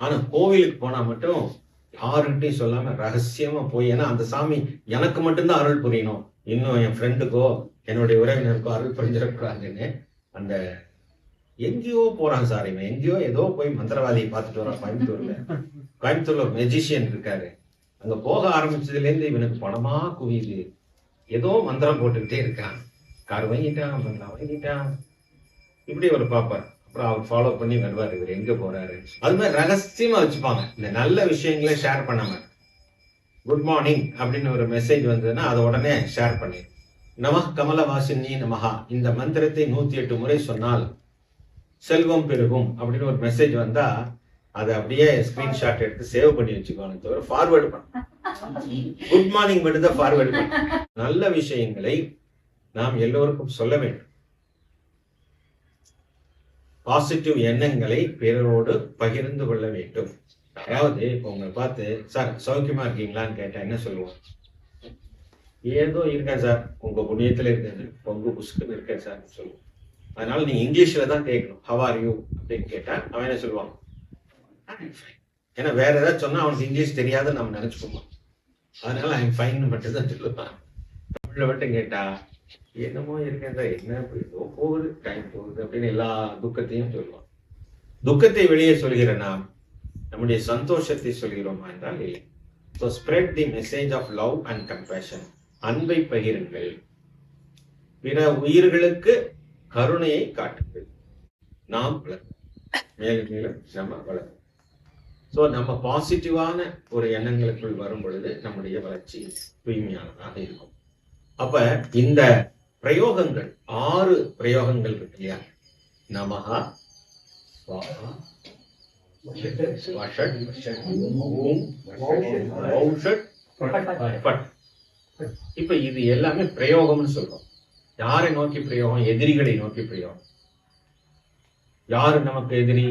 ஆனா கோவிலுக்கு போனா மட்டும் யாருக்கிட்டையும் சொல்லாம ரகசியமா போய், ஏன்னா அந்த சாமி எனக்கு மட்டும்தான் அருள் புரியணும், இன்னும் என் ஃப்ரெண்டுக்கோ என்னுடைய உறவினருக்கோ அருள் புரிஞ்சிடக்கூடாதுன்னு அந்த எங்கேயோ போறான் சார். இவன் எங்கேயோ ஏதோ போய் மந்திரவாதியை பார்த்துட்டு வரான். கோயம்புத்தூர்ல ஒரு மெஜிஷியன் இருக்காரு. அங்க போக ஆரம்பிச்சதுல இருந்து இவனுக்கு பணமா குவியுது. ஏதோ மந்திரம் போட்டுக்கிட்டே இருக்கான். கார் வாங்கிட்டான், பங்களா வாங்கிட்டான், இப்படி ஒரு பாப்பார். அப்புறம் அவர் ஃபாலோ பண்ணி வருவார், இவர் எங்க போறாரு. அது மாதிரி ரகசியமா வச்சுப்பாங்க. இந்த நல்ல விஷயங்களை ஷேர் பண்ணாம, குட் மார்னிங் அப்படின்னு ஒரு மெசேஜ் வந்ததுன்னா அதை உடனே ஷேர் பண்ணி, நம கமலவாசினி நமஹா இந்த மந்திரத்தை 108 முறை சொன்னால் செல்வம் பெருகும் அப்படின்னு ஒரு மெசேஜ் வந்தா அதை அப்படியே ஸ்கிரீன்ஷாட் எடுத்து சேவ் பண்ணி வச்சுக்கோன்னு தவிர ஃபார்வேர்டு பண்ண. குட் மார்னிங் மட்டும் தான் ஃபார்வேர்டு பண்ண. நல்ல விஷயங்களை நாம் எல்லோருக்கும் சொல்ல வேண்டும். பாசிட்டிவ் எண்ணங்களை பிறரோடு பகிர்ந்து கொள்ள வேண்டும். அதாவது இப்ப உங்களை பார்த்து சார் சௌக்கியமா இருக்கீங்களான்னு கேட்டா என்ன சொல்லுவோம்? ஏதோ இருக்கேன் சார், உங்க புண்ணியத்துல இருக்கேன், பொங்கு புஷ்குன்னு இருக்கேன் சார் சொல்லுவோம். அதனால நீங்க இங்கிலீஷ்ல தான் கேட்கணும். ஹவ் ஆர் யூ அப்படின்னு கேட்டா அவன் என்ன சொல்லுவான்? ஏன்னா வேற ஏதாவது சொன்னா அவனுக்கு இங்கிலீஷ் தெரியாதுன்னு நம்ம நினைச்சுக்கோமா. அதனால ஐம் ஃபைன் மட்டும் தான் சொல்லுவான். தமிழ்ல மட்டும் கேட்டா என்னமோ இருக்கேன் சார், என்ன ஏதோ போகுது, டைம் போகுது அப்படின்னு எல்லா துக்கத்தையும் சொல்லுவான். துக்கத்தை வெளியே சொல்கிற நாம் நம்முடைய சந்தோஷத்தை சொல்கிறோமா என்றால் இல்லை. So spread the message of love and compassion. அன்பை பகிருங்கள், பிற உயிர்களுக்கு கருணையை காட்டுங்கள். நாம் வளரும், மேலும் மேலும் நம்ம வளரும். ஸோ நம்ம பாசிட்டிவான ஒரு எண்ணங்களுக்குள் வரும் பொழுது நம்முடைய வளர்ச்சி தூய்மையானதாக இருக்கும். அப்ப இந்த பிரயோகங்கள் 6 பிரயோகங்கள் இருக்கு இல்லையா? நமஹா, ஸ்வாஹா, ஸ்வஷட், ஓம், ஔஷட், பட். இப்ப இது எல்லாமே பிரயோகம்னு சொல்றோம். யாரை நோக்கி பிரயோகம்? எதிரிகளை நோக்கி பிரயோகம். யாரு நமக்கு எதிரி?